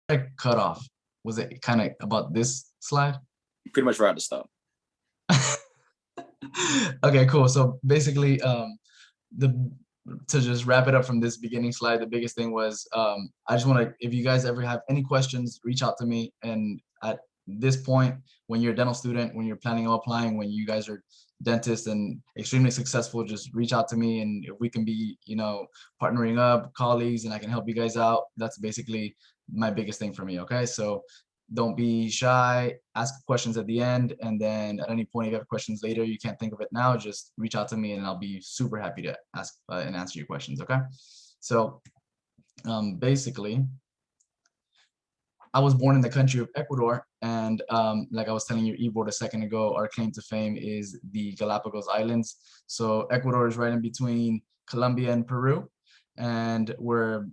I cut off? Was it kind of about this slide? Pretty much right at the start. Okay, cool. So basically, the to just wrap it up from this beginning slide, the biggest thing was I just want to, if you guys ever have any questions, reach out to me. And at this point, when you're a dental student, when you're planning on applying, when you guys are dentists and extremely successful, just reach out to me, and if we can be, partnering up, colleagues, and I can help you guys out, that's basically my biggest thing for me. Okay, so don't be shy, ask questions at the end, and then at any point if you have questions later, you can't think of it now, just reach out to me and I'll be super happy to ask and answer your questions. Okay, so basically I was born in the country of Ecuador, and like I was telling your e-board a second ago, our claim to fame is the Galapagos Islands. So Ecuador is right in between Colombia and Peru, and we're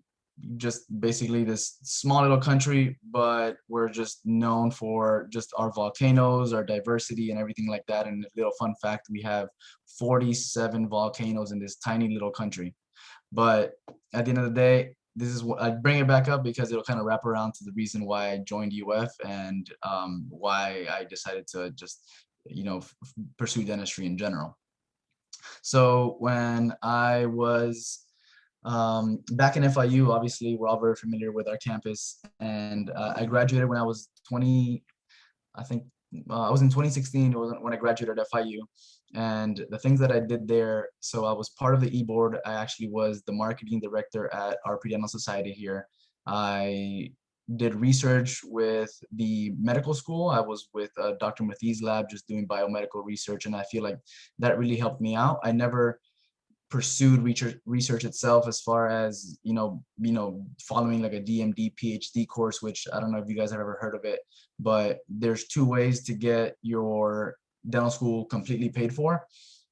just basically this small little country, but we're just known for just our volcanoes, our diversity, and everything like that. And a little fun fact, we have 47 volcanoes in this tiny little country. But at the end of the day, this is what I bring it back up because it'll kind of wrap around to the reason why I joined UF and why I decided to just, pursue dentistry in general. So when I was back in FIU, obviously, we're all very familiar with our campus, and I graduated when I was 20, I think I was in 2016 when I graduated at FIU. And the things that I did there, so I was part of the e-board. I actually was the marketing director at our pre-dental society here. I did research with the medical school. I was with Dr. Mathi's lab just doing biomedical research, and I feel like that really helped me out. I never pursued research itself as far as following like a DMD PhD course, which I don't know if you guys have ever heard of it, but there's two ways to get your dental school completely paid for.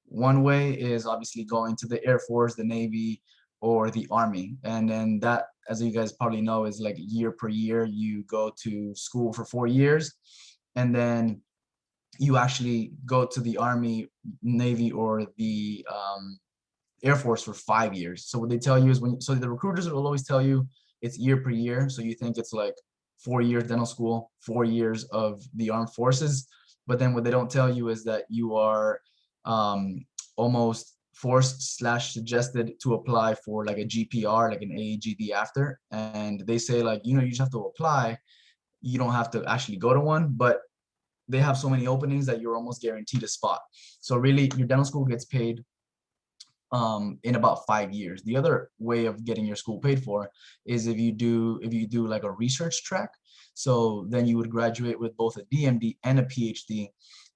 One way is obviously going to the Air Force, the Navy, or the Army, and then that, as you guys probably know, is like year per year. You go to school for 4 years, and then you actually go to the Army, Navy, or the Air Force for 5 years. So what they tell you is so the recruiters will always tell you it's year per year. So you think it's like 4 years dental school, 4 years of the armed forces. But then what they don't tell you is that you are almost forced slash suggested to apply for like a GPR, like an AAGD after. And they say like, you just have to apply. You don't have to actually go to one, but they have so many openings that you're almost guaranteed a spot. So really your dental school gets paid in about 5 years. The other way of getting your school paid for is if you do like a research track. So then you would graduate with both a DMD and a PhD.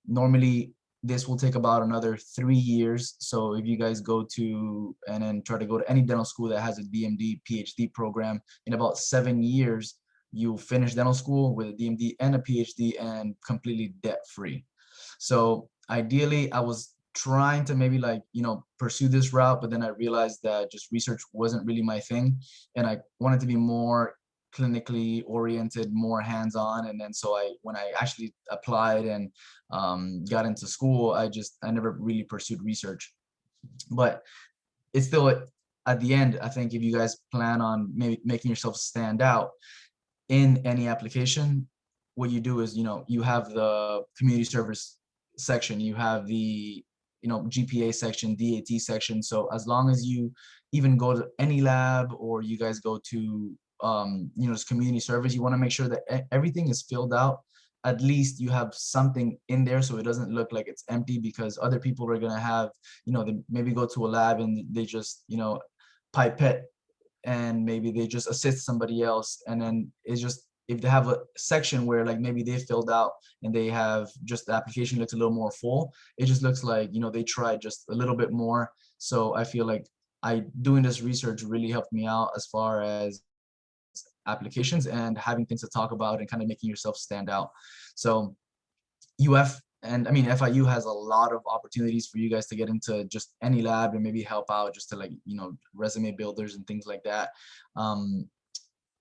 Normally, this will take about another 3 years. So if you guys go to and then try to go to any dental school that has a DMD PhD program, in about 7 years, you finish dental school with a DMD and a PhD and completely debt free. So ideally, I was trying to maybe like pursue this route, but then I realized that just research wasn't really my thing, and I wanted to be more clinically oriented, more hands-on. And then so when I actually applied and got into school, I never really pursued research. But it's still at the end, I think if you guys plan on maybe making yourself stand out in any application, what you do is you have the community service section, you have the GPA section, DAT section. So as long as you even go to any lab or you guys go to just community service, you want to make sure that everything is filled out. At least you have something in there so it doesn't look like it's empty, because other people are going to have they maybe go to a lab and they just pipette, and maybe they just assist somebody else, and then it's just, if they have a section where like maybe they filled out and they have just the application looks a little more full, it just looks like they tried just a little bit more. So I feel like doing this research really helped me out as far as applications and having things to talk about and kind of making yourself stand out. So UF, and I mean FIU, has a lot of opportunities for you guys to get into just any lab and maybe help out just to like resume builders and things like that.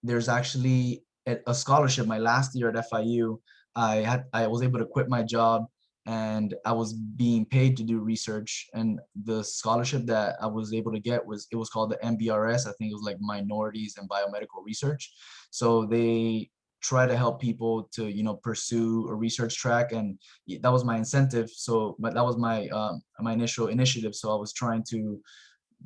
There's actually a scholarship. My last year at FIU, I was able to quit my job and I was being paid to do research, and the scholarship that I was able to get was called the MBRS. I think it was like Minorities and Biomedical Research. So they try to help people to, pursue a research track, and that was my incentive. So, but that was my initial initiative. So I was trying to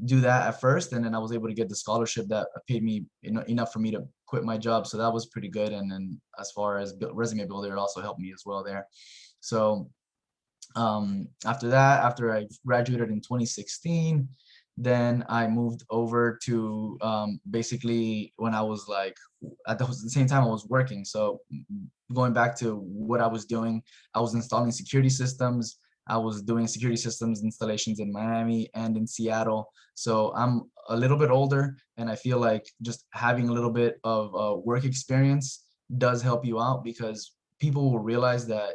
do that at first, and then I was able to get the scholarship that paid me enough for me to quit my job. So that was pretty good. And then as far as resume builder, it also helped me as well there. So after that, after I graduated in 2016, then I moved over to basically when I was like at the same time I was working. So going back to what I was doing, I was installing security systems. I was doing security systems installations in Miami and in Seattle. So I'm a little bit older, and I feel like just having a little bit of work experience does help you out, because people will realize that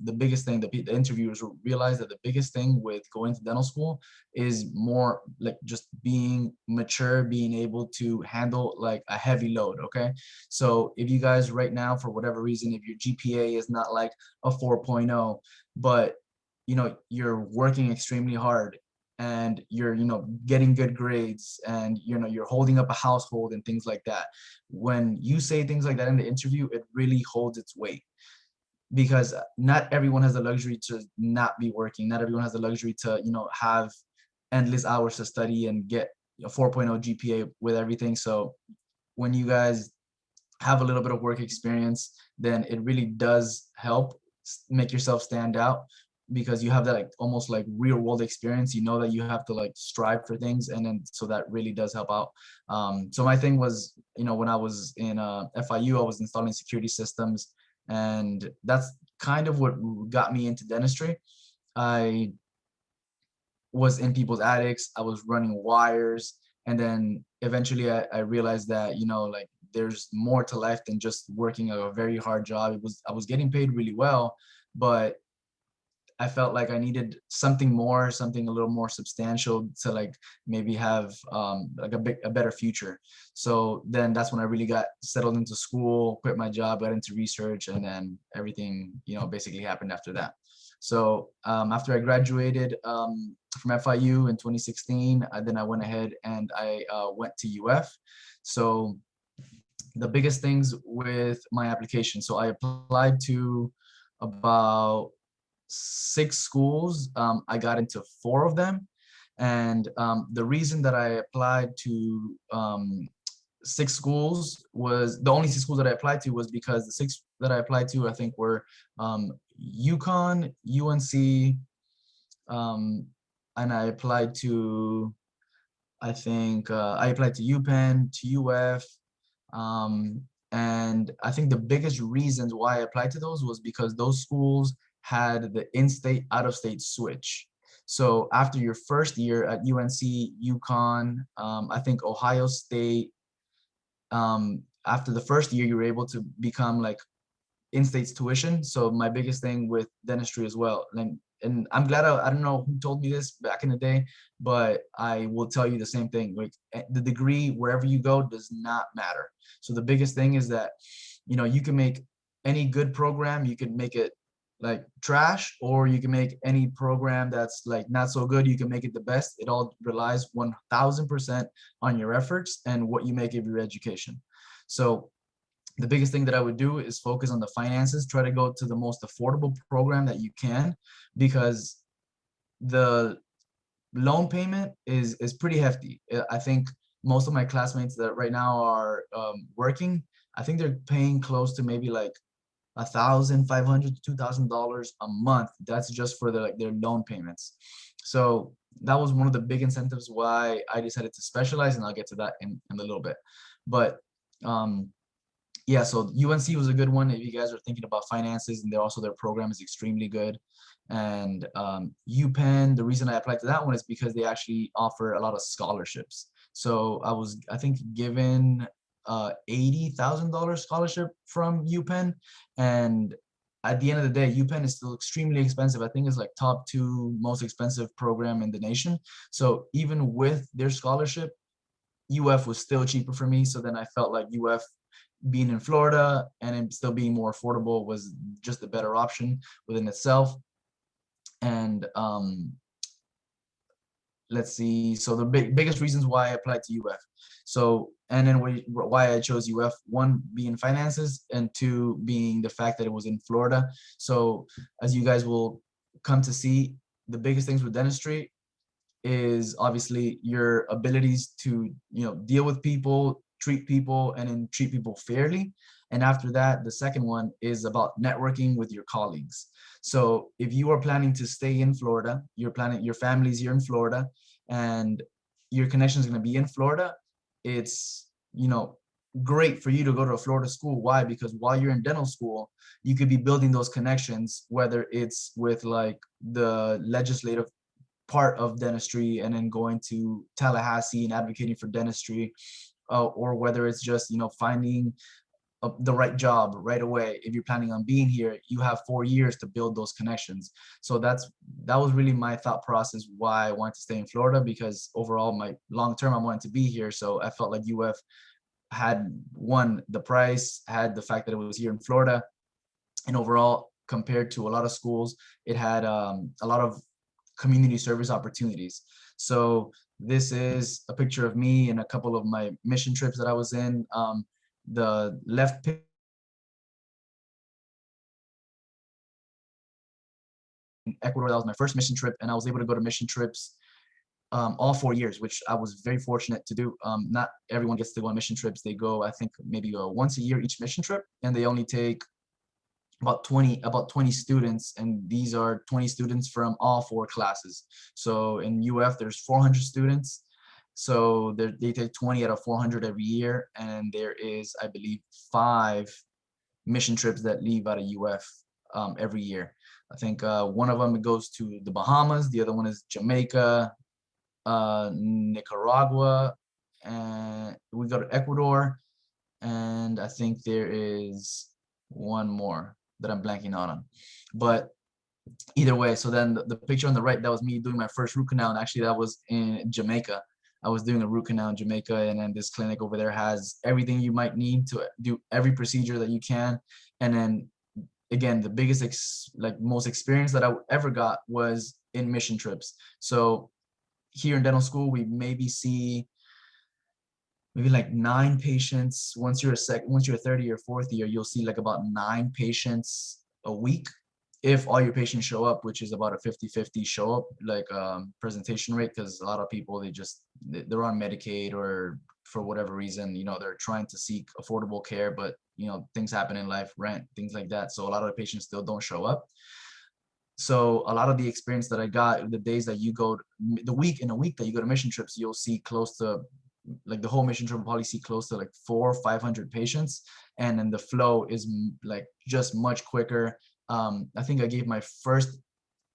the biggest thing that the interviewers will realize that the biggest thing with going to dental school is more like just being mature, being able to handle like a heavy load. Okay. So if you guys right now, for whatever reason, if your GPA is not like a 4.0, but you're working extremely hard, and you're getting good grades, and you're holding up a household and things like that, when you say things like that in the interview, it really holds its weight, because not everyone has the luxury to not be working. Not everyone has the luxury to have endless hours to study and get a 4.0 GPA with everything. So when you guys have a little bit of work experience, then it really does help make yourself stand out, because you have that like almost like real world experience. That you have to like strive for things, and then so that really does help out. So my thing was, when I was in FIU, I was installing security systems, and that's kind of what got me into dentistry. I was in people's attics, I was running wires, and then eventually I realized that like there's more to life than just working a very hard job. I was getting paid really well, but I felt like I needed something more, something a little more substantial to like maybe have like a better future. So then that's when I really got settled into school, quit my job, got into research, and then everything basically happened after that. So after I graduated from FIU in 2016, then I went ahead and I went to UF. So the biggest things with my application, so I applied to about 6 schools. I got into 4 of them. And the reason that I applied to 6 schools was the only 6 schools that I applied to was because the 6 that I applied to, I think, were UConn, UNC, and I applied to, I think, I applied to UPenn, to UF, and I think the biggest reasons why I applied to those was because those schools had the in-state, out-of-state switch. So after your first year at UNC, UConn, I think Ohio State, after the first year, you were able to become like in-state's tuition. So my biggest thing with dentistry as well, and I'm glad I don't know who told me this back in the day, but I will tell you the same thing. Like the degree, wherever you go, does not matter. So the biggest thing is that, you can make any good program, you can make it like trash, or you can make any program that's like not so good, you can make it the best. It all relies 1000% on your efforts and what you make of your education. So the biggest thing that I would do is focus on the finances, try to go to the most affordable program that you can, because the loan payment is pretty hefty. I think most of my classmates that right now are working, I think they're paying close to maybe like $1,500 to $2,000 a month. That's just for their loan payments. So that was one of the big incentives why I decided to specialize, and I'll get to that in a little bit. But yeah, so UNC was a good one if you guys are thinking about finances, and their program is extremely good. And UPenn, the reason I applied to that one is because they actually offer a lot of scholarships. So I think, given $80,000 scholarship from UPenn, and at the end of the day, UPenn is still extremely expensive. I think it's like top 2 most expensive program in the nation. So even with their scholarship, UF was still cheaper for me. So then I felt like UF, being in Florida and it still being more affordable, was just a better option within itself. And let's see. So the biggest reasons why I applied to UF. So, and then why I chose UF, one being finances, and two being the fact that it was in Florida. So as you guys will come to see, the biggest things with dentistry is obviously your abilities to, deal with people, treat people, and then treat people fairly. And after that, the second one is about networking with your colleagues. So if you are planning to stay in Florida, your family's here in Florida, and your connection is going to be in Florida, it's, great for you to go to a Florida school. Why? Because while you're in dental school, you could be building those connections, whether it's with like the legislative part of dentistry and then going to Tallahassee and advocating for dentistry, or whether it's just, finding the right job right away. If you're planning on being here, you have 4 years to build those connections. So that was really my thought process why I wanted to stay in Florida, because overall my long term I wanted to be here. So I felt like UF had, one, the price, had the fact that it was here in Florida, and overall compared to a lot of schools, it had a lot of community service opportunities. So this is a picture of me and a couple of my mission trips that I was in. The left in Ecuador, that was my first mission trip, and I was able to go to mission trips all 4 years, which I was very fortunate to do. Not everyone gets to go on mission trips. They go, I think, maybe once a year each mission trip, and they only take about 20 students, and these are 20 students from all 4 classes. So in UF there's 400 students, so they take 20 out of 400 every year, and there is, I believe, 5 mission trips that leave out of UF every year. I think one of them goes to the Bahamas, the other one is Jamaica, Nicaragua, and we go to Ecuador, and I think there is one more that I'm blanking on. But either way, so then the picture on the right, that was me doing my first root canal, and actually that was in Jamaica. I was doing a root canal in Jamaica, and then this clinic over there has everything you might need to do every procedure that you can. And then again, the biggest most experience that I ever got was in mission trips. So here in dental school, we maybe see maybe like 9 patients. Once you're a third year, fourth year, you'll see like about 9 patients a week if all your patients show up, which is about a 50-50 show up presentation rate, because a lot of people, they're on Medicaid, or for whatever reason, they're trying to seek affordable care, but things happen in life, rent, things like that. So a lot of the patients still don't show up. So a lot of the experience that I got, the days that you go, in a week that you go to mission trips, you'll see close to, like, the whole mission trip will probably see close to like 400 or 500 patients, and then the flow is like just much quicker. I think I gave my first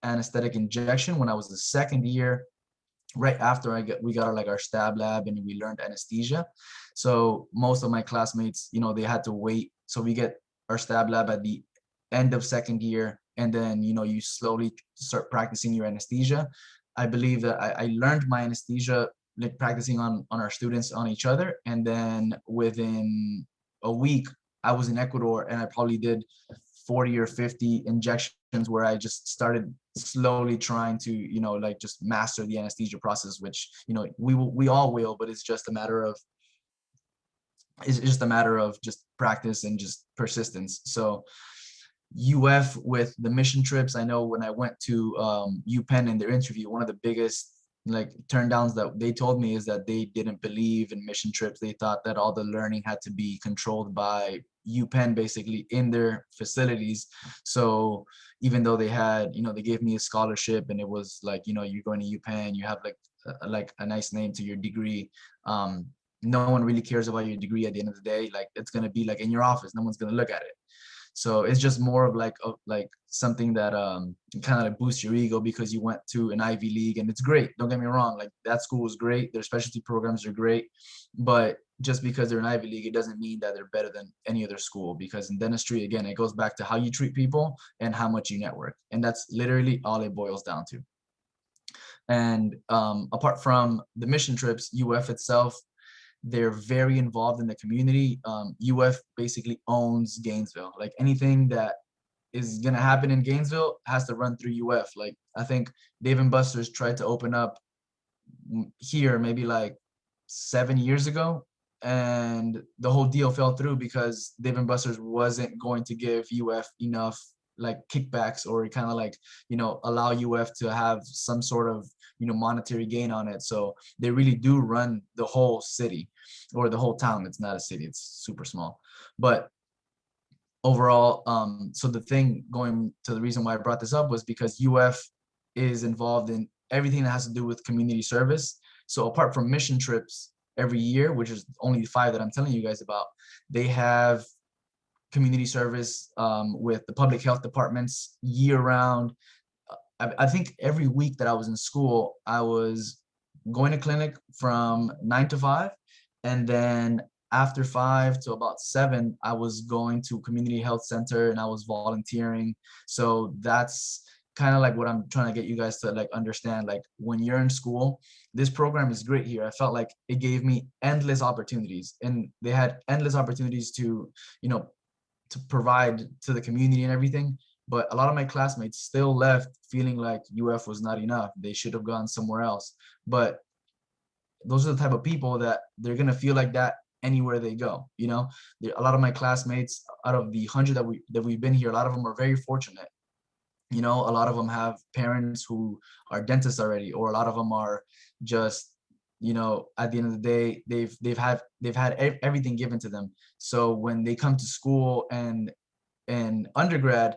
anesthetic injection when I was the second year, right after we got our stab lab and we learned anesthesia. So most of my classmates, they had to wait. So we get our stab lab at the end of second year, and then you slowly start practicing your anesthesia. I believe that I learned my anesthesia like practicing on our students, on each other, and then within a week I was in Ecuador, and I probably did 40 or 50 injections, where I just started slowly trying to just master the anesthesia process, which we all will, but it's just a matter of just practice and just persistence. So UF with the mission trips, I know when I went to UPenn in their interview, one of the biggest turn downs that they told me is that they didn't believe in mission trips. They thought that all the learning had to be controlled by UPenn basically in their facilities. So even though they had, they gave me a scholarship, and it was like, you're going to UPenn, you have like a nice name to your degree. No one really cares about your degree at the end of the day. Like, it's going to be like in your office, no one's going to look at it. So it's just more of like something that kind of like boosts your ego, because you went to an Ivy League, and it's great. Don't get me wrong, like that school is great. Their specialty programs are great, but just because they're an Ivy League, it doesn't mean that they're better than any other school. Because in dentistry, again, it goes back to how you treat people and how much you network, and that's literally all it boils down to. And apart from the mission trips, UF itself, they're very involved in the community. UF basically owns Gainesville. Like, anything that is gonna happen in Gainesville has to run through UF. Like, I think Dave and Buster's tried to open up here maybe like 7 years ago, and the whole deal fell through because Dave and Buster's wasn't going to give UF enough like kickbacks, or kind of like, allow UF to have some sort of, monetary gain on it. So they really do run the whole city, or the whole town. It's not a city, it's super small. But overall, so the thing, going to the reason why I brought this up was because UF is involved in everything that has to do with community service. So apart from mission trips every year, which is only 5 that I'm telling you guys about, they have community service with the public health departments year round. I think every week that I was in school, I was going to clinic from 9 to 5, and then after 5 to about 7, I was going to community health center and I was volunteering. So that's kind of like what I'm trying to get you guys to like understand. Like when you're in school, this program is great here. I felt like it gave me endless opportunities, and they had endless opportunities to, to provide to the community and everything. But a lot of my classmates still left feeling like UF was not enough. They should have gone somewhere else. But those are the type of people that they're gonna feel like that anywhere they go. A lot of my classmates, out of the 100 that we've been here, a lot of them are very fortunate. A lot of them have parents who are dentists already, or a lot of them are just, at the end of the day, they've had everything given to them. So when they come to school and undergrad,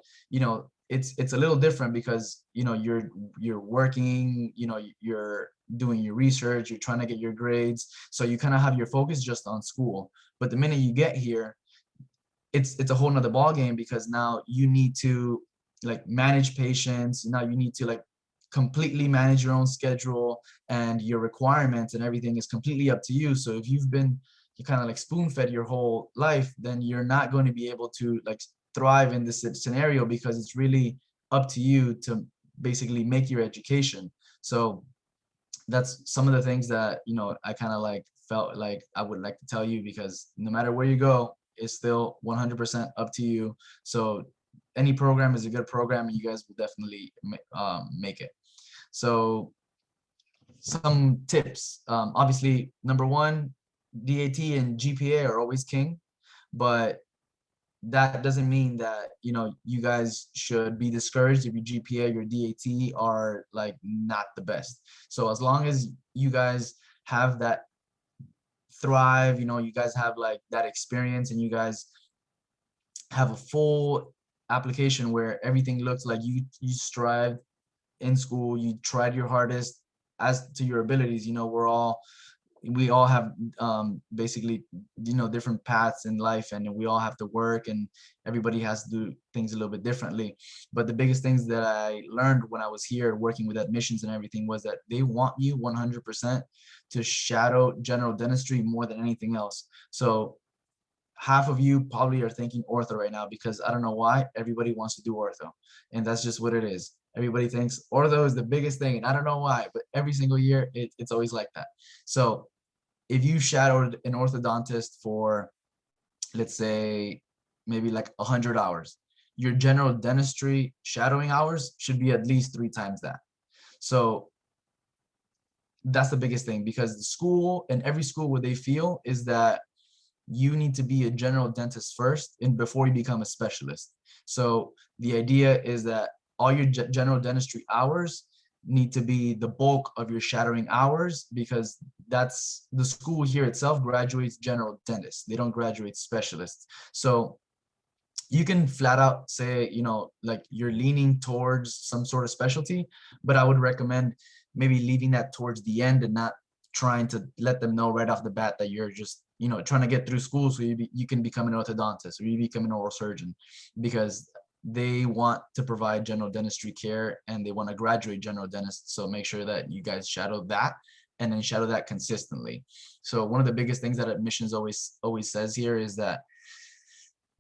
it's a little different because you're working, you're doing your research, you're trying to get your grades, so you kind of have your focus just on school. But the minute you get here, it's a whole nother ball game, because now you need to like manage patients. Now you need to like completely manage your own schedule, and your requirements and everything is completely up to you. So if you kind of like spoon fed your whole life, then you're not going to be able to like thrive in this scenario, because it's really up to you to basically make your education. So that's some of the things that I kind of like felt like I would like to tell you, because no matter where you go, it's still 100% up to you. So any program is a good program, and you guys will definitely make it. So some tips, obviously, number one, DAT and GPA are always king, but that doesn't mean that you guys should be discouraged if your GPA, your DAT are like not the best. So as long as you guys have that thrive, you guys have like that experience, and you guys have a full application where everything looks like you strived in school, you tried your hardest as to your abilities. We all have basically different paths in life, and we all have to work, and everybody has to do things a little bit differently. But the biggest things that I learned when I was here working with admissions and everything was that they want you 100% to shadow general dentistry more than anything else. So half of you probably are thinking ortho right now, because I don't know why everybody wants to do ortho, and that's just what it is. Everybody thinks ortho is the biggest thing, and I don't know why, but every single year it's always like that. So if you shadowed an orthodontist for, let's say, maybe like 100 hours, your general dentistry shadowing hours should be at least 3 times that. So that's the biggest thing, because the school, and every school, what they feel is that you need to be a general dentist first and before you become a specialist. So the idea is that all your general dentistry hours need to be the bulk of your shadowing hours, because that's the school here itself graduates general dentists. They don't graduate specialists. So you can flat out say, like you're leaning towards some sort of specialty, but I would recommend maybe leaving that towards the end, and not trying to let them know right off the bat that you're just, trying to get through school so you can become an orthodontist, or you become an oral surgeon, because they want to provide general dentistry care and they want to graduate general dentists. So make sure that you guys shadow that, and then shadow that consistently. So one of the biggest things that admissions always says here is that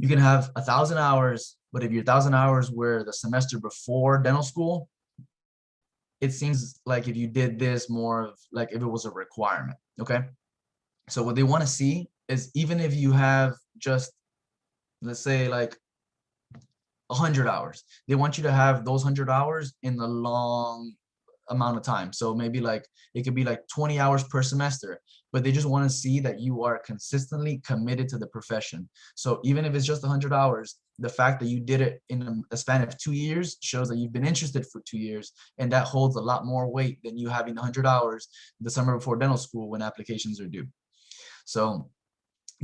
you can have 1,000 hours, but if your 1,000 hours were the semester before dental school, it seems like if you did this more of like if it was a requirement. Okay. So what they want to see is, even if you have just, let's say, like 100 hours, they want you to have those 100 hours in the long amount of time. So maybe like it could be like 20 hours per semester, but they just want to see that you are consistently committed to the profession. So even if it's just 100 hours, the fact that you did it in a span of 2 years shows that you've been interested for 2 years, and that holds a lot more weight than you having 100 hours the summer before dental school when applications are due. So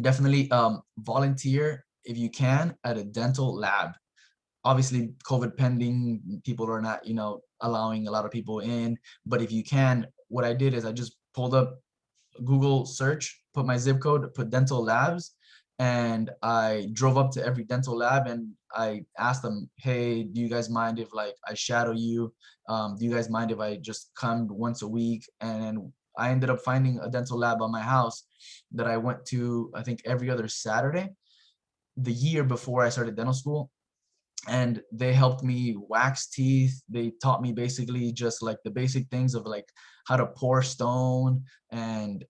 definitely volunteer if you can at a dental lab. Obviously COVID pending, people are not, allowing a lot of people in, but if you can, what I did is I just pulled up Google search, put my zip code, put dental labs, and I drove up to every dental lab and I asked them, hey, do you guys mind if like I shadow you? Do you guys mind if I just come once a week? And I ended up finding a dental lab on my house that I went to, I think every other Saturday, the year before I started dental school. And they helped me wax teeth. They taught me basically just like the basic things of like how to pour stone. And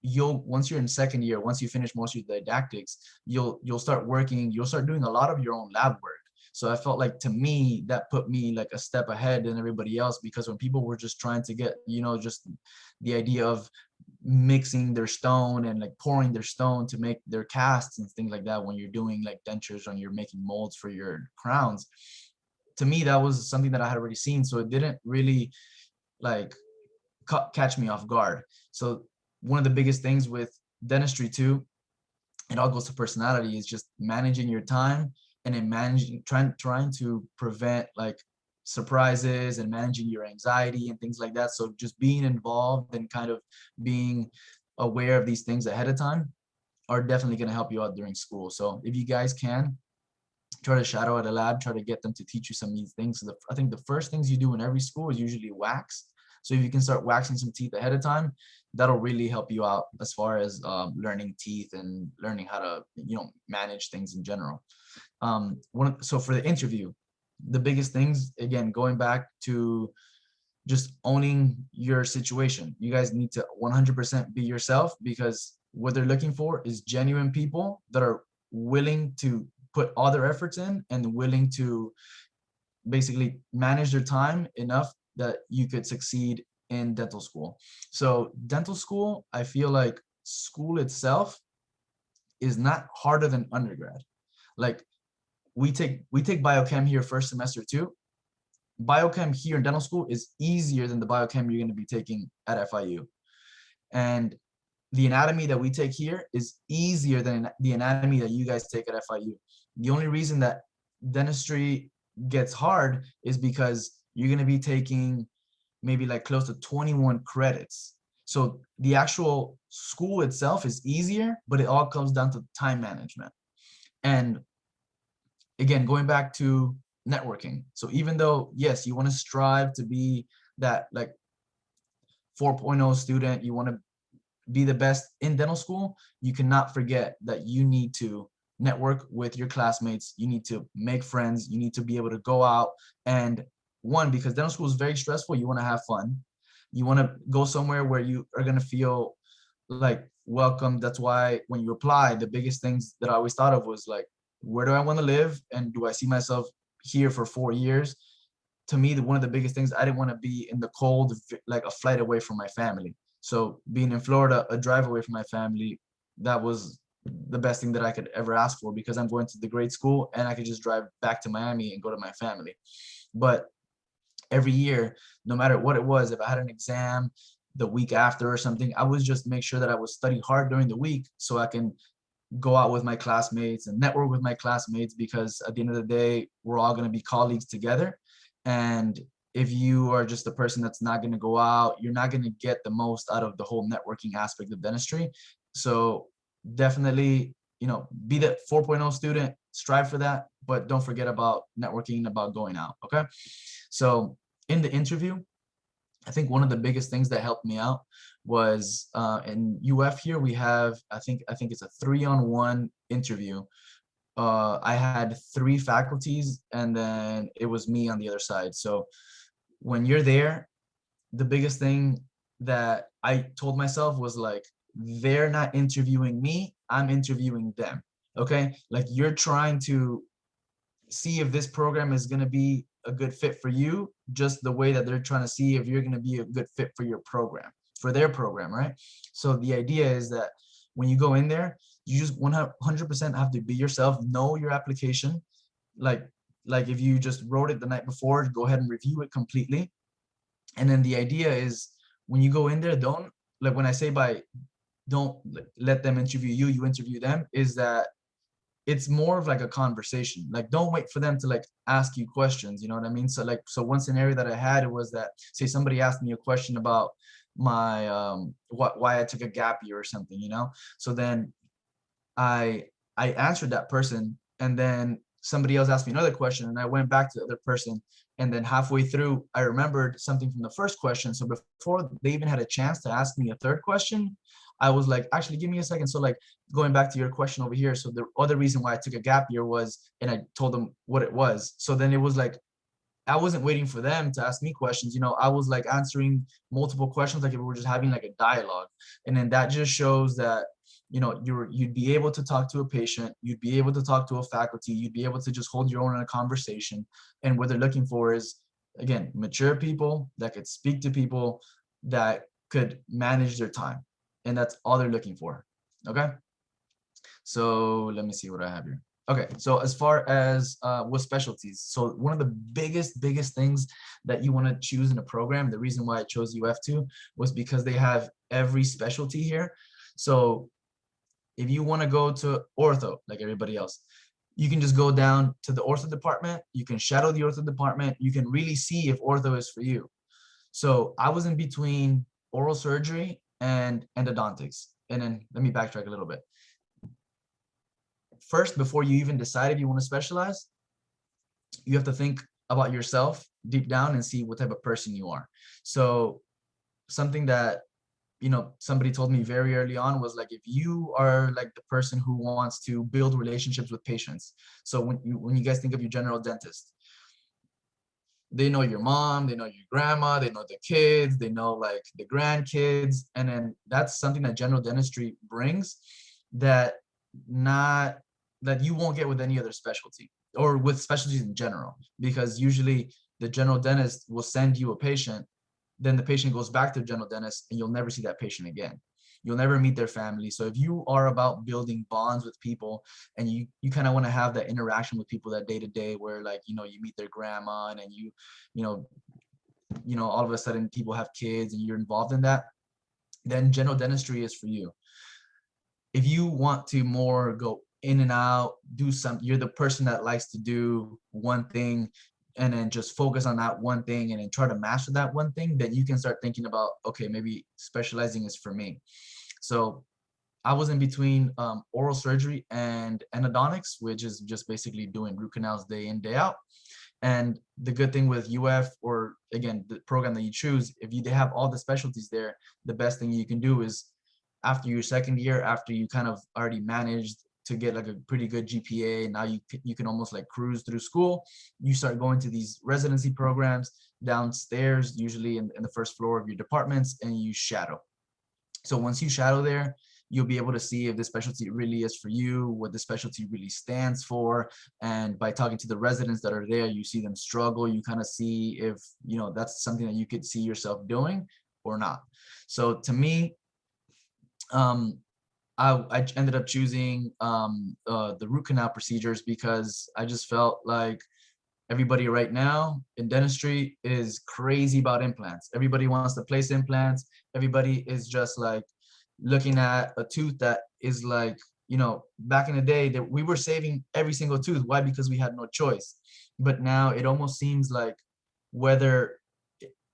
once you're in second year, once you finish most of your didactics, you'll start working, you'll start doing a lot of your own lab work. So I felt like, to me, that put me like a step ahead than everybody else, because when people were just trying to get, just the idea of mixing their stone and like pouring their stone to make their casts and things like that, when you're doing like dentures and you're making molds for your crowns, to me that was something that I had already seen, so it didn't really like catch me off guard. So one of the biggest things with dentistry too, it all goes to personality, is just managing your time and then trying to prevent like surprises and managing your anxiety and things like that. So just being involved and kind of being aware of these things ahead of time are definitely going to help you out during school. So if you guys can, try to shadow at a lab, try to get them to teach you some of these things. So I think the first things you do in every school is usually wax. So if you can start waxing some teeth ahead of time, that'll really help you out as far as learning teeth and learning how to manage things in general. So for the interview, the biggest things, again, going back to just owning your situation. You guys need to 100% be yourself, because what they're looking for is genuine people that are willing to put all their efforts in and willing to basically manage their time enough that you could succeed in dental school. So dental school, I feel like school itself is not harder than undergrad. Like we take biochem here first semester too. Biochem here in dental school is easier than the biochem you're going to be taking at FIU. And the anatomy that we take here is easier than the anatomy that you guys take at FIU. The only reason that dentistry gets hard is because you're going to be taking maybe like close to 21 credits. So the actual school itself is easier, but it all comes down to time management. And again, going back to networking. So even though, yes, you want to strive to be that like 4.0 student, you want to be the best in dental school, you cannot forget that you need to network with your classmates. You need to make friends. You need to be able to go out and because dental school is very stressful, you want to have fun. You want to go somewhere where you are going to feel like welcome. That's why when you apply, the biggest things that I always thought of was like, where do I want to live? And do I see myself here for 4 years? To me, one of the biggest things, I didn't want to be in the cold, like a flight away from my family. So being in Florida, a drive away from my family, that was the best thing that I could ever ask for, because I'm going to the great school and I could just drive back to Miami and go to my family. But every year, no matter what it was, if I had an exam the week after or something, I would just make sure that I would study hard during the week so I can go out with my classmates and network with my classmates, because at the end of the day, we're all going to be colleagues together. And if you are just a person that's not going to go out, you're not going to get the most out of the whole networking aspect of dentistry. So definitely, be the 4.0 student, strive for that, but don't forget about networking, about going out. Okay. So in the interview, I think one of the biggest things that helped me out was in UF here, we have, I think it's a 3-on-1 interview. I had 3 faculties and then it was me on the other side. So when you're there, the biggest thing that I told myself was like, they're not interviewing me, I'm interviewing them. Okay. Like you're trying to see if this program is going to be a good fit for you, just the way that they're trying to see if you're going to be a good fit for your program, for their program, right? So the idea is that when you go in there, you just 100% have to be yourself, know your application. Like, like if you just wrote it the night before, go ahead and review it completely. And then the idea is when you go in there, don't, like when I say by don't let them interview you, you interview them, is that it's more of like a conversation. Like, don't wait for them to like ask you questions, you know what I mean? So like, so one scenario that I had was that, say somebody asked me a question about my why I took a gap year or something, you know? So then I I answered that person, and then somebody else asked me another question, and I went back to the other person, and then halfway through I remembered something from the first question. So before they even had a chance to ask me a third question, I was like, actually, give me a second. So like, going back to your question over here, so the other reason why I took a gap year was, and I told them what it was. So then it was like, I wasn't waiting for them to ask me questions, you know, I was like answering multiple questions, like if we were just having like a dialogue. And then that just shows that, you know, you'd be able to talk to a patient, you'd be able to talk to a faculty, you'd be able to just hold your own in a conversation. And what they're looking for is, again, mature people that could speak to people, that could manage their time. And that's all they're looking for. Okay. So let me see what I have here. Okay, so as far as what specialties, so one of the biggest things that you want to choose in a program, the reason why I chose UF2 was because they have every specialty here. So if you want to go to ortho, like everybody else, you can just go down to the ortho department, you can shadow the ortho department, you can really see if ortho is for you. So I was in between oral surgery and endodontics. And then let me backtrack a little bit. First, before you even decide if you want to specialize, you have to think about yourself deep down and see what type of person you are. So something that, you know, somebody told me very early on was like, if you are like the person who wants to build relationships with patients. So when you guys think of your general dentist, they know your mom, they know your grandma, they know the kids, they know like the grandkids. And then that's something that general dentistry brings, that not that you won't get with any other specialty, or with specialties in general, because usually the general dentist will send you a patient, then the patient goes back to the general dentist, and you'll never see that patient again. You'll never meet their family. So if you are about building bonds with people, and you kind of want to have that interaction with people, that day to day, where like, you know, you meet their grandma, and then you know, all of a sudden people have kids and you're involved in that, then general dentistry is for you. If you want to more go in and out, do some, you're the person that likes to do one thing and then just focus on that one thing and then try to master that one thing, then you can start thinking about, okay, maybe specializing is for me. So I was in between oral surgery and endodontics, which is just basically doing root canals day in, day out. And the good thing with UF, or again, the program that you choose, if they have all the specialties there, the best thing you can do is, after your second year, after you kind of already managed to get like a pretty good GPA, now you can almost like cruise through school, you start going to these residency programs downstairs, usually in the first floor of your departments, and you shadow. So once you shadow there, you'll be able to see if the specialty really is for you, what the specialty really stands for. And by talking to the residents that are there, you see them struggle, you kind of see if, you know, that's something that you could see yourself doing or not. So to me, I ended up choosing the root canal procedures, because I just felt like everybody right now in dentistry is crazy about implants. Everybody wants to place implants. Everybody is just like looking at a tooth that is like, you know, back in the day that we were saving every single tooth. Why? Because we had no choice. But now it almost seems like, whether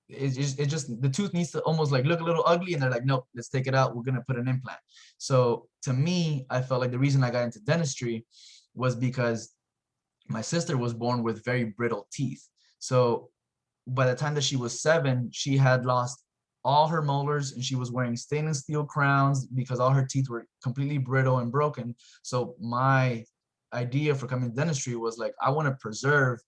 it just the tooth needs to almost like look a little ugly, and they're like, nope, let's take it out, we're gonna put an implant. So to me, I felt like the reason I got into dentistry was because my sister was born with very brittle teeth. So by the time that she was 7, she had lost all her molars, and she was wearing stainless steel crowns because all her teeth were completely brittle and broken. So my idea for coming to dentistry was like, I want to preserve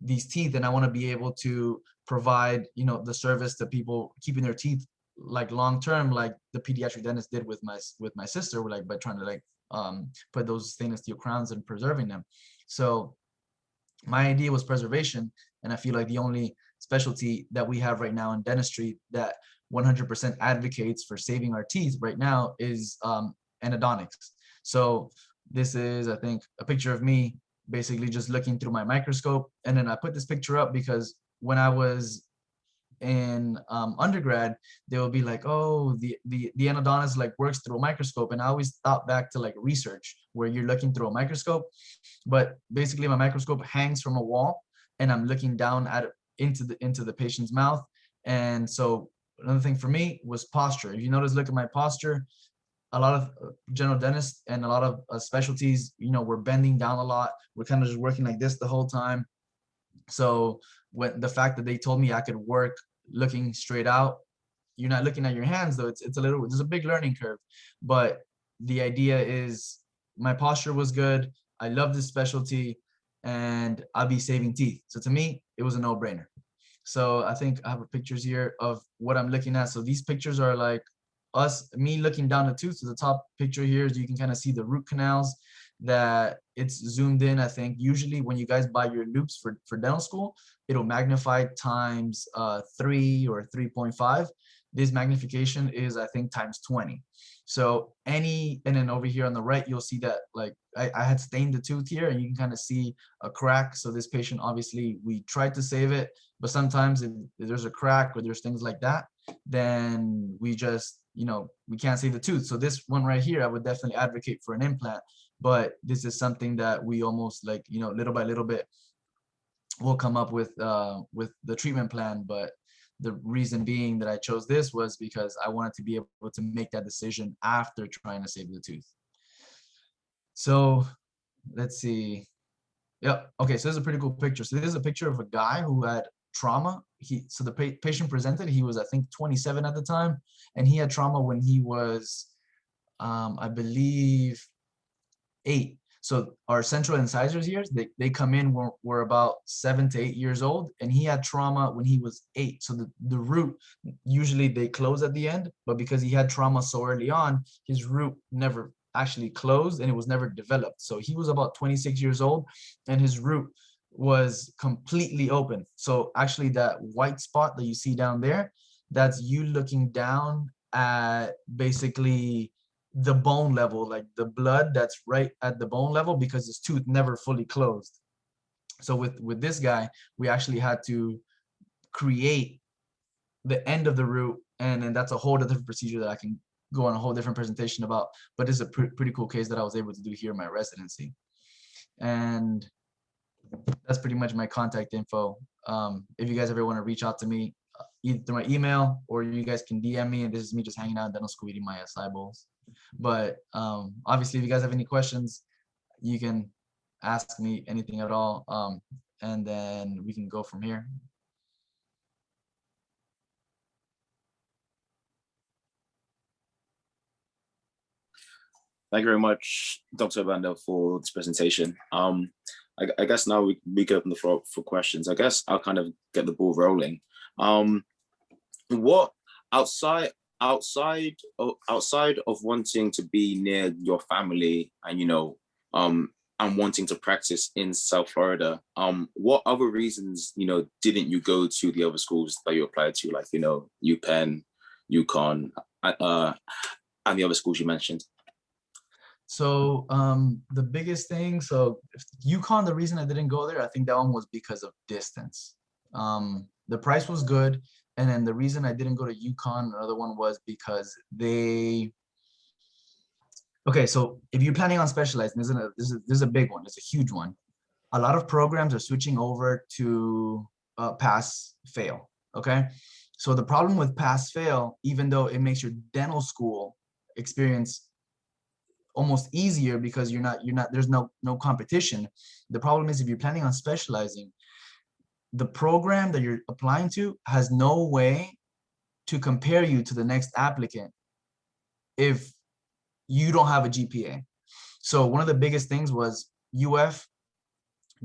these teeth, and I want to be able to provide, you know, the service to people keeping their teeth like long term, like the pediatric dentist did with my sister, like by trying to like put those stainless steel crowns and preserving them. So My idea was preservation, and I feel like the only specialty that we have right now in dentistry that 100% advocates for saving our teeth right now is endodontics. So this is, I think, a picture of me basically just looking through my microscope. And then I put this picture up because when I was in undergrad, they will be like, oh, the endodontist like works through a microscope. And I always thought back to like research where you're looking through a microscope, but basically my microscope hangs from a wall and I'm looking down at it into the patient's mouth. And so another thing for me was posture. If you notice, look at my posture, a lot of general dentists and a lot of specialties, we're bending down a lot. We're kind of just working like this the whole time. So when the fact that they told me I could work looking straight out, you're not looking at your hands though. It's a little, there's a big learning curve, but the idea is my posture was good. I love this specialty and I'll be saving teeth. So to me, it was a no-brainer. So I think I have pictures here of what I'm looking at. So these pictures are like me looking down the tooth. So the top picture here is you can kind of see the root canals that it's zoomed in. I think usually when you guys buy your loupes for dental school, it'll magnify times 3 or 3.5. This magnification is, I think, times 20. So and then over here on the right, you'll see that like I had stained the tooth here and you can kind of see a crack. So this patient, obviously we tried to save it, but sometimes if there's a crack or there's things like that, then we just, we can't save the tooth. So this one right here, I would definitely advocate for an implant, but this is something that we almost like, little by little bit we'll come up with the treatment plan. But the reason being that I chose this was because I wanted to be able to make that decision after trying to save the tooth. So let's see. Yep. Okay. So this is a pretty cool picture. So this is a picture of a guy who had trauma. So the patient presented, he was, I think, 27 at the time, and he had trauma when he was, I believe, 8. So our central incisors here, they come in, we're about 7 to 8 years old, and he had trauma when he was 8. So the root, usually they close at the end, but because he had trauma so early on, his root never actually closed and it was never developed. So he was about 26 years old and his root was completely open. So actually that white spot that you see down there, that's you looking down at basically the bone level, like the blood that's right at the bone level, because his tooth never fully closed. So with this guy, we actually had to create the end of the root, and then that's a whole different procedure that I can go on a whole different presentation about. But this is a pretty cool case that I was able to do here in my residency. And that's pretty much my contact info. If you guys ever want to reach out to me, either through my email or you guys can DM me. And this is me just hanging out in dental school eating my acai bowls. But obviously, if you guys have any questions, you can ask me anything at all, and then we can go from here. Thank you very much, Dr. Obando, for this presentation. I guess now we can open the floor for questions. I guess I'll kind of get the ball rolling. What outside of wanting to be near your family and and wanting to practice in South Florida, what other reasons didn't you go to the other schools that you applied to, like UPenn, UConn, and the other schools you mentioned? So the biggest thing, so UConn, the reason I didn't go there, I think that one was because of distance. The price was good, and then the reason I didn't go to UConn, another one, was because okay, so if you're planning on specializing, this is a big one, it's a huge one. A lot of programs are switching over to pass fail. Okay, so the problem with pass fail, even though it makes your dental school experience almost easier because there's no competition, the problem is if you're planning on specializing, the program that you're applying to has no way to compare you to the next applicant if you don't have a GPA. So one of the biggest things was UF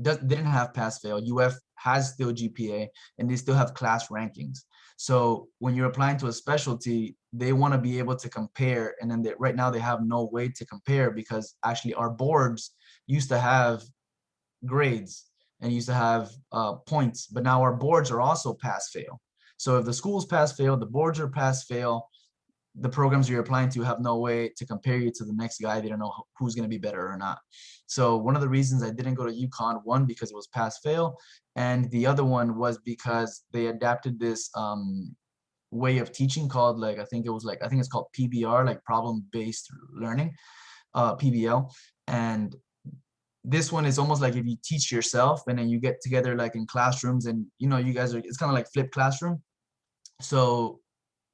didn't have pass fail. UF has still GPA and they still have class rankings. So when you're applying to a specialty, they want to be able to compare. And then right now they have no way to compare because actually our boards used to have grades. and used to have points, but now our boards are also pass fail. So if the schools pass fail, the boards are pass fail, the programs you're applying to have no way to compare you to the next guy. They don't know who's going to be better or not. So one of the reasons I didn't go to UConn, one, because it was pass fail, and the other one was because they adapted this way of teaching called, like, I think it's called PBR, like problem based learning, PBL. And this one is almost like if you teach yourself and then you get together like in classrooms, and you guys are, it's kind of like flipped classroom. So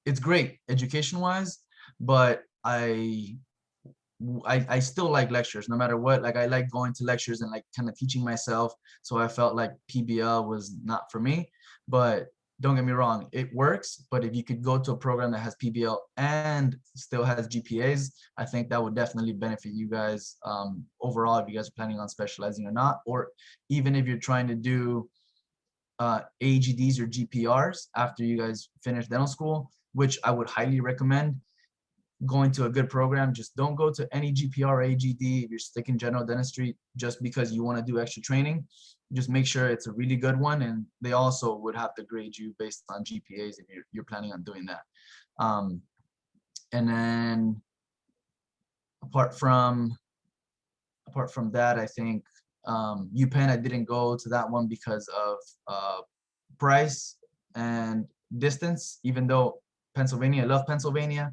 it's great education wise, but I still like lectures no matter what. Like I like going to lectures and like kind of teaching myself. So I felt like PBL was not for me, but don't get me wrong, it works. But if you could go to a program that has PBL and still has GPAs, I think that would definitely benefit you guys overall, if you guys are planning on specializing or not, or even if you're trying to do AGDs or GPRs after you guys finish dental school, which I would highly recommend going to a good program. Just don't go to any GPR or AGD if you're sticking general dentistry just because you want to do extra training. Just make sure it's a really good one, and they also would have to grade you based on GPAs if you're planning on doing that. And then apart from that, I think UPenn, I didn't go to that one because of price and distance, even though Pennsylvania, I love Pennsylvania.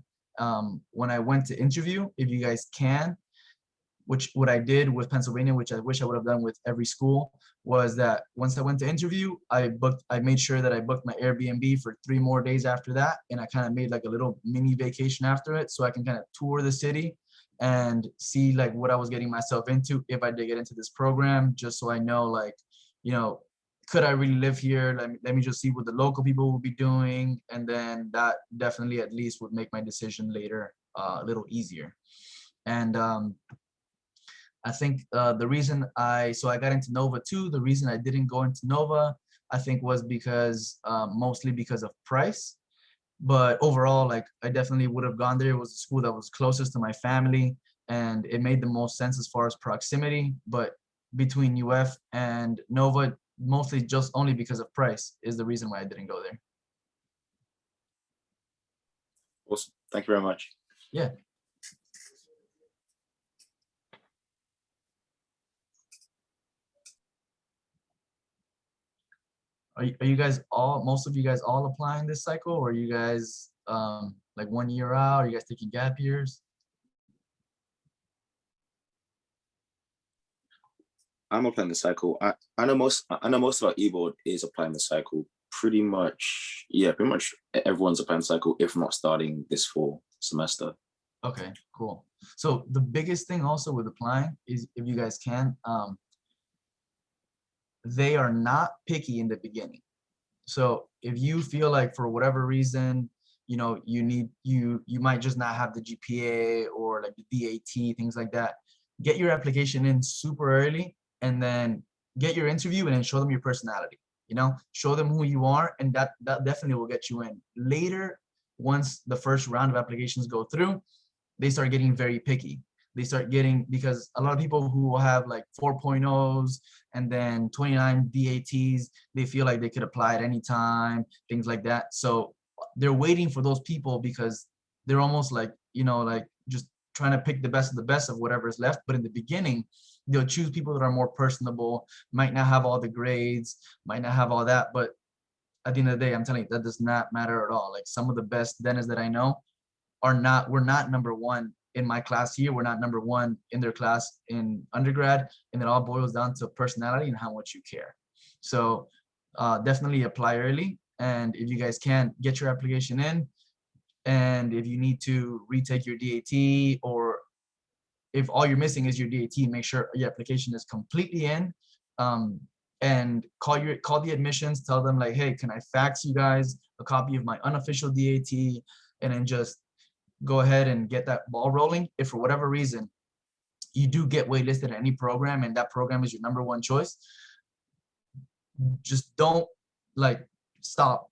When I went to interview, if you guys can, which what I did with Pennsylvania, which I wish I would have done with every school, was that once I went to interview, I made sure that I booked my Airbnb for 3 more days after that. And I kind of made like a little mini vacation after it, so I can kind of tour the city and see like what I was getting myself into if I did get into this program, just so I know, like, could I really live here? Let me just see what the local people will be doing. And then that definitely at least would make my decision later a little easier. And I think the reason I got into Nova too, the reason I didn't go into Nova, I think was because mostly because of price. But overall, like, I definitely would have gone there. It was a school that was closest to my family and it made the most sense as far as proximity. But between UF and Nova, mostly just only because of price is the reason why I didn't go there. Awesome. Thank you very much. Yeah. Are you guys all, most of you guys all applying this cycle, or are you guys like 1 year out? Are you guys taking gap years? I'm applying the cycle. I know most of our e-board is applying the cycle. Pretty much everyone's applying the cycle, if not starting this fall semester. Okay, cool. So the biggest thing also with applying is, if you guys can, they are not picky in the beginning. So if you feel like for whatever reason, you might just not have the GPA or like the DAT, things like that, get your application in super early, and then get your interview, and then show them your personality. Show them who you are, and that definitely will get you in. Later, once the first round of applications go through, they start getting very picky. They start getting, because a lot of people who have like 4.0s and then 29 DATs, they feel like they could apply at any time, things like that. So they're waiting for those people because they're almost like, like just trying to pick the best of the best of whatever is left. But in the beginning, they'll choose people that are more personable, might not have all the grades, might not have all that. But at the end of the day, I'm telling you, that does not matter at all. Like, some of the best dentists that I know were not number one in my class here. We're not number one in their class in undergrad. And it all boils down to personality and how much you care. So definitely apply early. And if you guys can, get your application in. And if you need to retake your DAT, or if all you're missing is your DAT, make sure your application is completely in. And call the admissions, tell them like, hey, can I fax you guys a copy of my unofficial DAT? And then just go ahead and get that ball rolling. If for whatever reason you do get waitlisted at any program and that program is your number one choice, just don't stop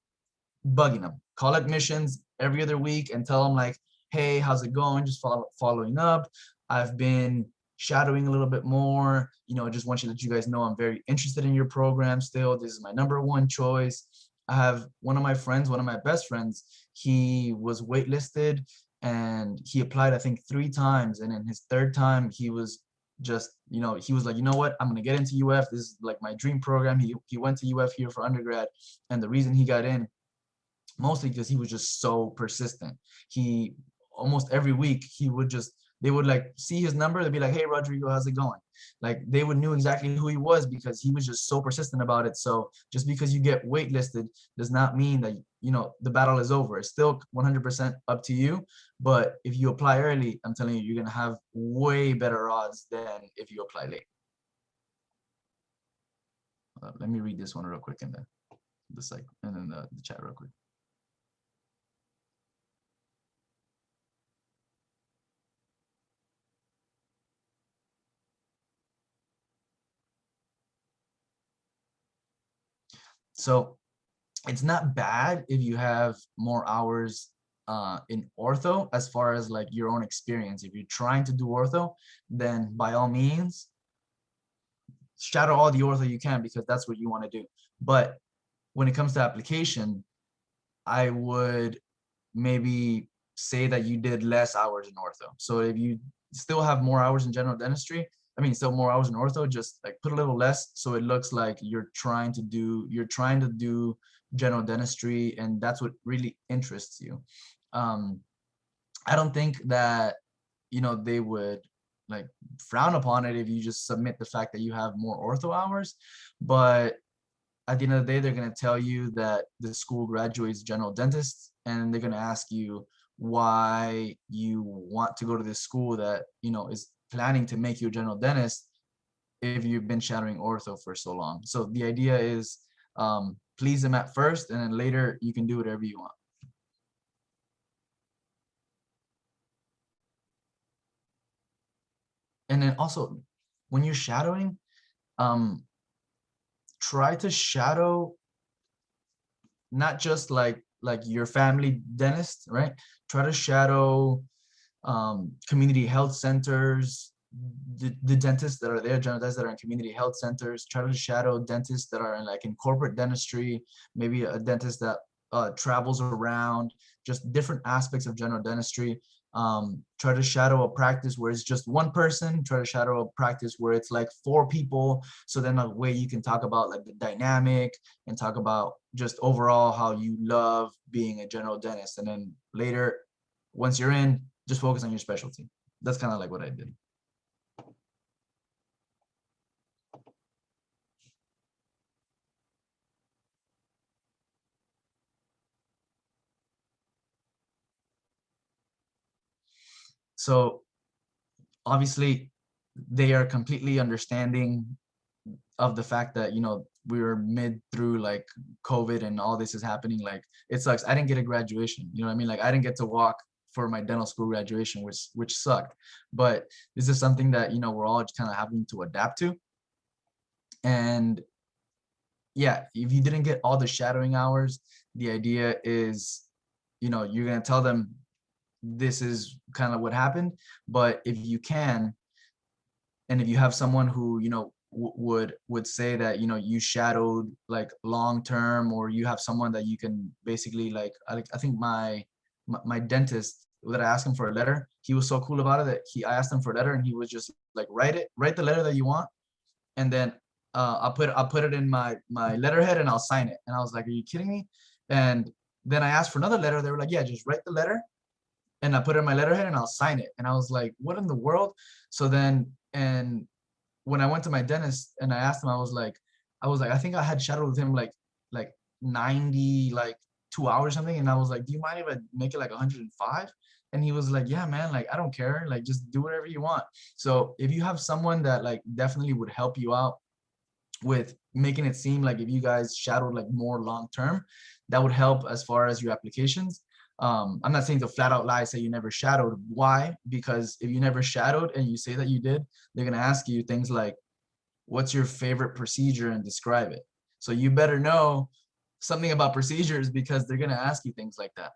bugging them. Call admissions every other week and tell them like, hey, how's it going? Just following up. I've been shadowing a little bit more. I just want you to let you guys know I'm very interested in your program still. This is my #1 choice. I have one of my friends, one of my best friends, he was waitlisted and he applied, I think 3 times. And in his 3rd time, he was just, he was like, you know what, I'm gonna get into UF. This is like my dream program. He went to UF here for undergrad. And the reason he got in, mostly because he was just so persistent. He almost every week they would like see his number, they'd be like, hey Rodrigo, how's it going? Like they would knew exactly who he was because he was just so persistent about it. So just because you get waitlisted does not mean that the battle is over. It's still 100% up to you. But if you apply early, I'm telling you, you're gonna have way better odds than if you apply late. Let me read this one real quick and then the chat real quick. So it's not bad if you have more hours in ortho as far as like your own experience. If you're trying to do ortho, then by all means, shadow all the ortho you can because that's what you want to do. But when it comes to application, I would maybe say that you did less hours in ortho. So if you still have more hours in general dentistry, still more hours in ortho, just like put a little less so it looks like you're trying to do general dentistry and that's what really interests you. I don't think that they would like frown upon it if you just submit the fact that you have more ortho hours, but at the end of the day, they're going to tell you that the school graduates general dentists, and they're going to ask you why you want to go to this school that is planning to make you a general dentist if you've been shadowing ortho for so long. So the idea is please them at first, and then later you can do whatever you want. And then also, when you're shadowing, try to shadow not just like your family dentist, right? Try to shadow community health centers, the dentists that are there, general dentists that are in community health centers. Try to shadow dentists that are in corporate dentistry, maybe a dentist that travels around, just different aspects of general dentistry. Try to shadow a practice where it's just one person. Try to shadow a practice where it's like 4 people. So then a way you can talk about like the dynamic and talk about just overall how you love being a general dentist. And then later, once you're in, just focus on your specialty. That's kind of like what I did. So obviously they are completely understanding of the fact that we were mid through like COVID and all this is happening. Like it sucks. I didn't get a graduation, you know what I mean? Like I didn't get to walk for my dental school graduation, which sucked. But this is something that we're all kind of having to adapt to. And yeah, if you didn't get all the shadowing hours, the idea is you're going to tell them this is kind of what happened. But if you can, and if you have someone who would say that you shadowed like long term, or you have someone that you can basically like, I think my dentist, that I asked him for a letter, he was so cool about it that I asked him for a letter and he was just like, write the letter that you want, and then I'll put it in my letterhead and I'll sign it. And I was like, are you kidding me? And then I asked for another letter. They were like, yeah, just write the letter and I put it in my letterhead and I'll sign it. And I was like, what in the world? So then, and when I went to my dentist and I asked him, I was like, I think I had shadowed with him like 90, like 2 hours or something. And I was like, do you mind if I make it like 105? And he was like, yeah, man, like, I don't care. Like, just do whatever you want. So if you have someone that like definitely would help you out with making it seem like if you guys shadowed like more long term, that would help as far as your applications. I'm not saying to flat out lie, say you never shadowed. Why? Because if you never shadowed and you say that you did, they're going to ask you things like, what's your favorite procedure, and describe it. So you better know something about procedures because they're going to ask you things like that.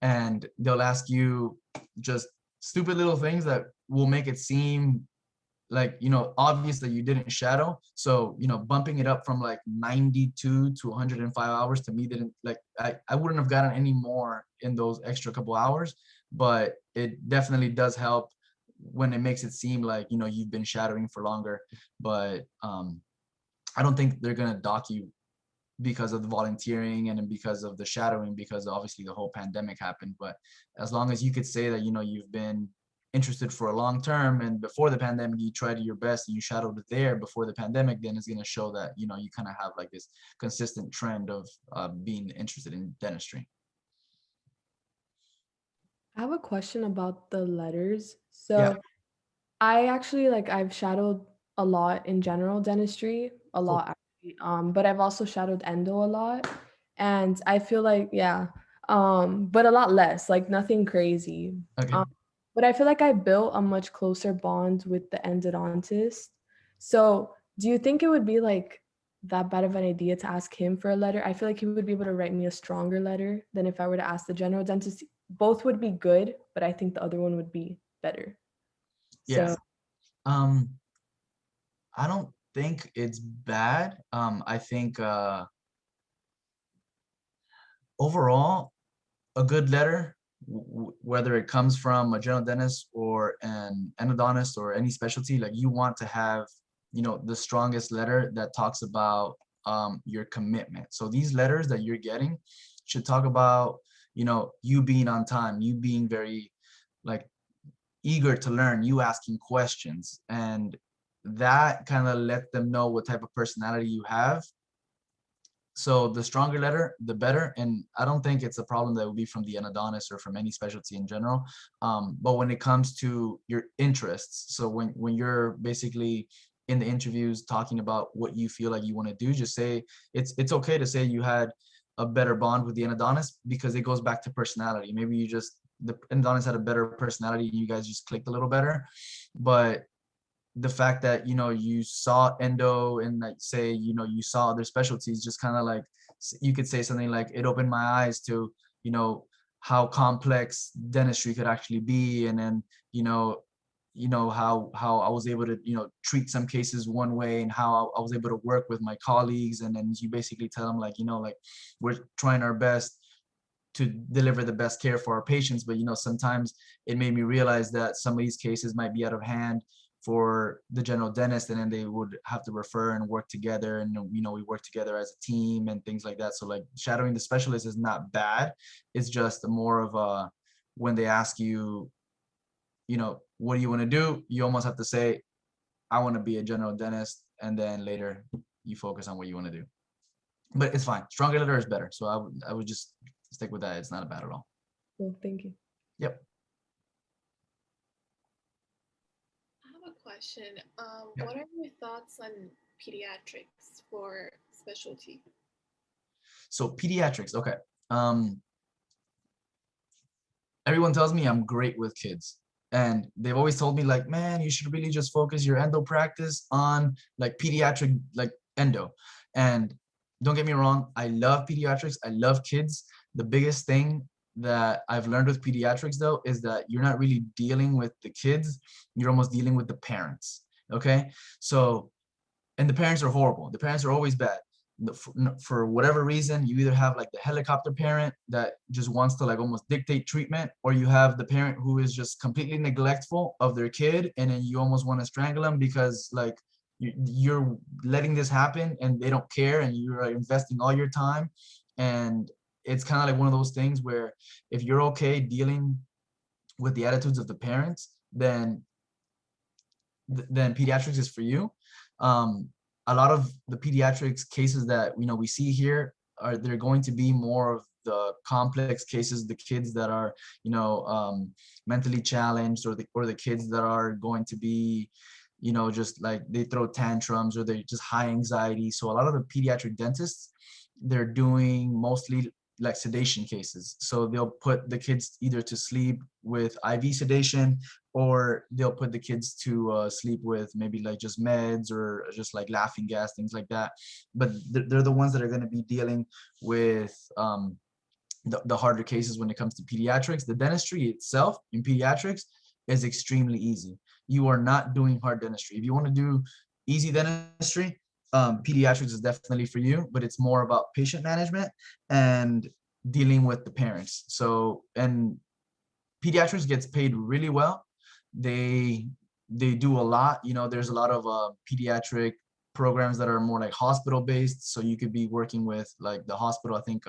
And they'll ask you just stupid little things that will make it seem like, obviously you didn't shadow. So, bumping it up from like 92 to 105 hours to me didn't like, I wouldn't have gotten any more in those extra couple hours, but it definitely does help when it makes it seem like, you've been shadowing for longer. But I don't think they're going to dock you because of the volunteering and because of the shadowing, because obviously the whole pandemic happened. But as long as you could say that, you've been interested for a long term, and before the pandemic you tried your best and you shadowed there before the pandemic, then it's going to show that, you kind of have like this consistent trend of being interested in dentistry. I have a question about the letters. Yeah, So I actually like I've shadowed a lot in general dentistry, a cool. lot actually. But I've also shadowed endo a lot. And I feel like, yeah, but a lot less, like nothing crazy. Okay. Um, but I feel like I built a much closer bond with the endodontist. So do you think it would be like that bad of an idea to ask him for a letter? I feel like he would be able to write me a stronger letter than if I were to ask the general dentist. Both would be good, but I think the other one would be better. Yeah. So um I don't think it's bad. I think overall, a good letter, whether it comes from a general dentist or an endodontist or any specialty, like you want to have, the strongest letter that talks about your commitment. So these letters that you're getting should talk about, you being on time, you being very like eager to learn, you asking questions, and that kind of let them know what type of personality you have. So the stronger letter, the better. And I don't think it's a problem that would be from the endodontist or from any specialty in general. But when it comes to your interests, so when you're basically in the interviews talking about what you feel like you want to do, just say it's okay to say you had a better bond with the endodontist, because it goes back to personality. Maybe the endodontist had a better personality and you guys just clicked a little better. But the fact that you saw endo and like say you saw other specialties, just kind of like you could say something like, it opened my eyes to you know how complex dentistry could actually be. And then how I was able to treat some cases one way, and how I was able to work with my colleagues. And then you basically tell them like, like, we're trying our best to deliver the best care for our patients, but sometimes it made me realize that some of these cases might be out of hand for the general dentist, and then they would have to refer and work together. And we work together as a team and things like that. So like shadowing the specialist is not bad. It's just more of a, when they ask you, what do you want to do, you almost have to say, I want to be a general dentist, and then later you focus on what you want to do. But it's fine, stronger letter is better, so I would just stick with that. It's not bad at all. well, thank you. Yep. I have a question. Yep. What are your thoughts on pediatrics for specialty? So pediatrics, okay. um Everyone tells me I'm great with kids, and they've always told me like, man, you should really just focus your endo practice on like pediatric, like endo. And don't get me wrong, I love pediatrics, I love kids. The biggest thing that I've learned with pediatrics though is that you're not really dealing with the kids, you're almost dealing with the parents. Okay. So, and the parents are horrible, the parents are always bad. For whatever reason, you either have like the helicopter parent that just wants to like almost dictate treatment, or you have the parent who is just completely neglectful of their kid, and then you almost want to strangle them because like you're letting this happen and they don't care, and you're investing all your time. And it's kind of like one of those things where if you're okay dealing with the attitudes of the parents, then pediatrics is for you. Um, a lot of the pediatrics cases that we see here are, they're going to be more of the complex cases, the kids that are mentally challenged, or the kids that are going to be just like they throw tantrums, or they're just high anxiety. So a lot of the pediatric dentists, they're doing mostly like sedation cases. So they'll put the kids either to sleep with IV sedation, or they'll put the kids to sleep with maybe like just meds or just like laughing gas, things like that. But they're the ones that are going to be dealing with the harder cases when it comes to pediatrics. The dentistry itself in pediatrics is extremely easy. you are not doing hard dentistry. If you want to do easy dentistry, pediatrics is definitely for you, but it's more about patient management and dealing with the parents. So, and pediatrics gets paid really well. They do a lot. You know, there's a lot of pediatric programs that are more like hospital based. So you could be working with like the hospital. I think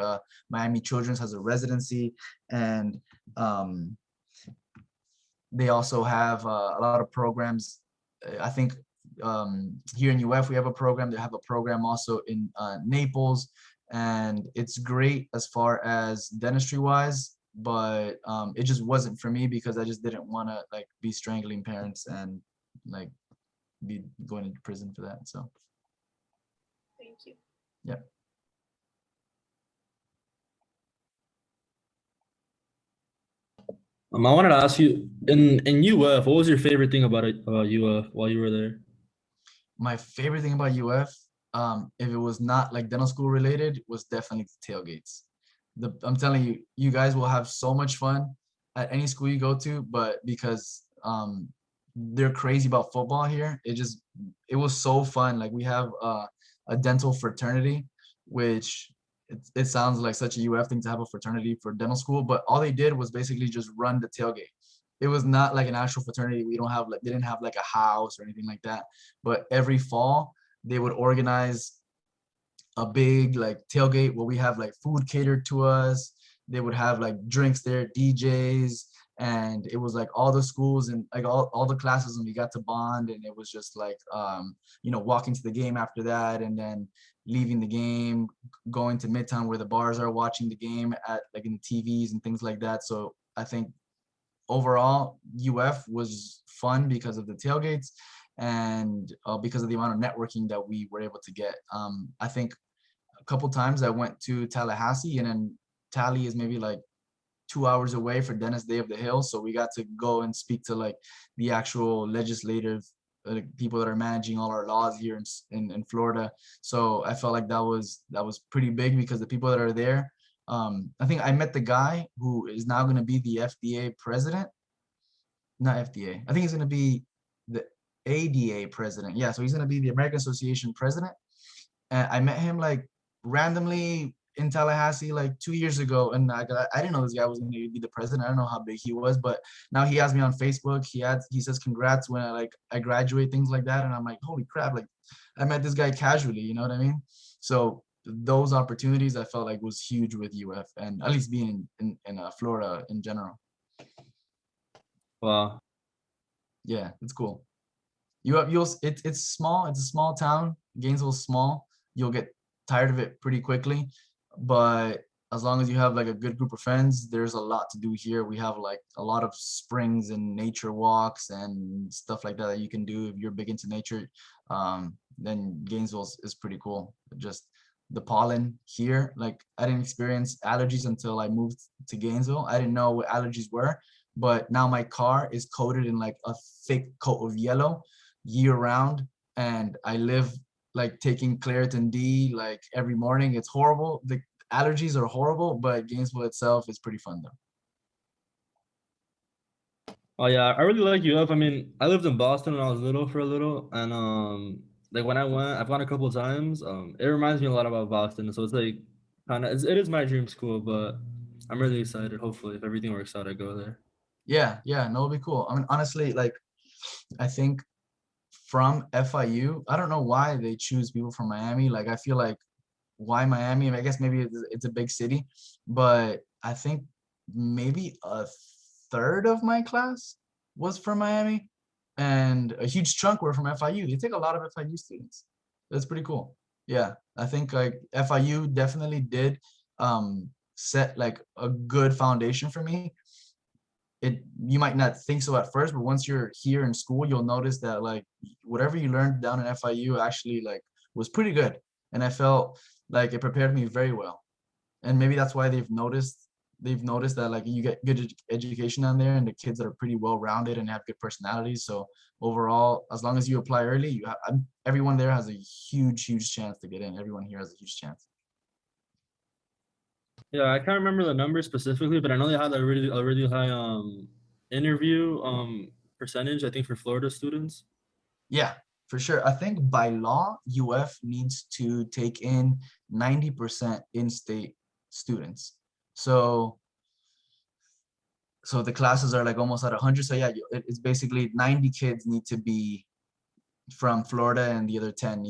Miami Children's has a residency, and they also have a lot of programs. I think here in UF we have a program. They have a program also in Naples, and it's great as far as dentistry wise. But it just wasn't for me because I just didn't want to like be strangling parents and like be going into prison for that. So Thank you. yeah. I wanted to ask you in UF, what was your favorite thing about UF while you were there? My favorite thing about UF, if it was not like dental school related, was definitely the tailgates. I'm telling you, you guys will have so much fun at any school you go to, but because they're crazy about football here, it was so fun. Like we have a dental fraternity, which it sounds like such a UF thing to have a fraternity for dental school, but all they did was basically just run the tailgate. It was not like an actual fraternity. We don't have like, they didn't have like a house or anything like that. But every fall they would organize a big like tailgate where we have like food catered to us. They would have like drinks there, DJs, and it was like all the schools and like all the classes, and we got to bond. And it was just like you know, walking to the game after that, and then leaving the game, going to Midtown where the bars are, watching the game at like in the TVs and things like that. So I think overall UF was fun because of the tailgates and because of the amount of networking that we were able to get. I think a couple times I went to Tallahassee, and then Tally is maybe like 2 hours away for Dennis Day of the Hill. So we got to go and speak to like the actual legislative people that are managing all our laws here in Florida. So I felt like that was pretty big because the people that are there, I think I met the guy who is now going to be the FDA president. Not FDA. I think he's going to be the ADA president. Yeah, so he's going to be the American Association president. And I met him like randomly in Tallahassee like 2 years ago, and I didn't know this guy was going to be the president. I don't know how big he was, but now he has me on Facebook. He says congrats when I graduate, things like that, and I'm like, holy crap! Like I met this guy casually, you know what I mean? So those opportunities I felt like was huge with UF, and at least being in Florida in general. Wow. Yeah, it's cool. It's small. It's a small town. Gainesville's small. You'll get tired of it pretty quickly, but as long as you have like a good group of friends, there's a lot to do here. We have like a lot of springs and nature walks and stuff like that that you can do if you're big into nature. Then Gainesville is pretty cool. Just the pollen here, like I didn't experience allergies until I moved to Gainesville. I didn't know what allergies were, but now my car is coated in like a thick coat of yellow year round, and I live like taking Claritin D like every morning. It's horrible. The allergies are horrible, but Gainesville itself is pretty fun though. Oh yeah, I really like UF. I mean, I lived in Boston when I was little for a little, and like when I've gone a couple of times. It reminds me a lot about Boston, so it's like it is my dream school, but I'm really excited. Hopefully, if everything works out, I go there. Yeah, no, it'll be cool. I mean, honestly, like I think from FIU, I don't know why they choose people from Miami. Like I feel like why Miami? I guess maybe it's a big city, but I think maybe a third of my class was from Miami, and a huge chunk were from FIU. They take a lot of FIU students. That's pretty cool. Yeah, I think like FIU definitely did set like a good foundation for me. You might not think so at first, but once you're here in school, you'll notice that like whatever you learned down in FIU actually like was pretty good, and I felt like it prepared me very well. And maybe that's why they've noticed that like you get good education down there, and the kids that are pretty well rounded and have good personalities. So overall, as long as you apply early, everyone there has a huge chance to get in. Everyone here has a huge chance. Yeah, I can't remember the number specifically, but I know they had a really high interview percentage, I think, for Florida students. Yeah, for sure. I think by law, UF needs to take in 90% in-state students. So the classes are like almost at 100. So yeah, it's basically 90 kids need to be from Florida and the other 10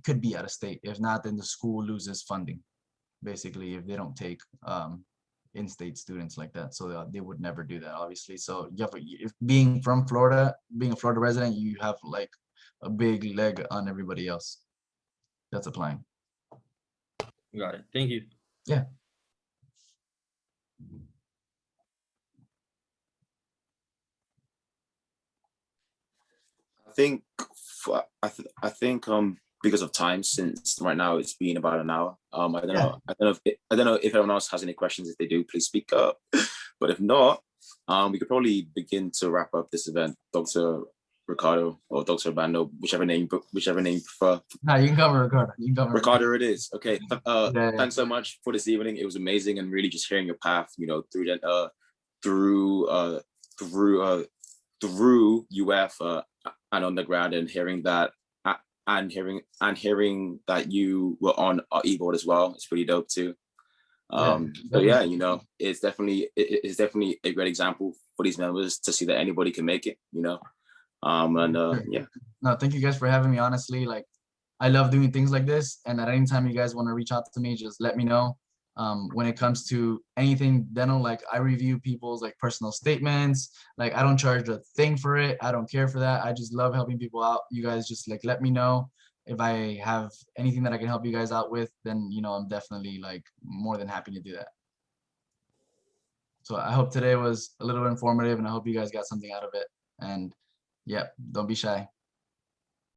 could be out of state. If not, then the school loses funding, basically, if they don't take in-state students like that. So they would never do that, obviously. So if being from Florida, being a Florida resident, you have like a big leg on everybody else that's applying. Got it. Thank you. Yeah. I think because of time, since right now it's been about an hour. I don't know if anyone else has any questions. If they do, please speak up. But if not, we could probably begin to wrap up this event. Dr. Ricardo or Dr. Obando, whichever name you prefer. No, you can cover Ricardo. You can cover Ricardo. It is okay. Yeah. Thanks so much for this evening. It was amazing, and really just hearing your path, through UF and undergrad, and hearing that you were on our e-board as well. It's pretty dope too. So yeah, it's definitely a great example for these members to see that anybody can make it. Yeah. No, thank you guys for having me. Honestly, like, I love doing things like this, and at any time you guys want to reach out to me, just let me know. When it comes to anything dental, like, I review people's like personal statements. Like, I don't charge a thing for it. I don't care for that. I just love helping people out. You guys just like let me know if I have anything that I can help you guys out with, then I'm definitely like more than happy to do that. So I hope today was a little informative, and I hope you guys got something out of it. And yeah, don't be shy.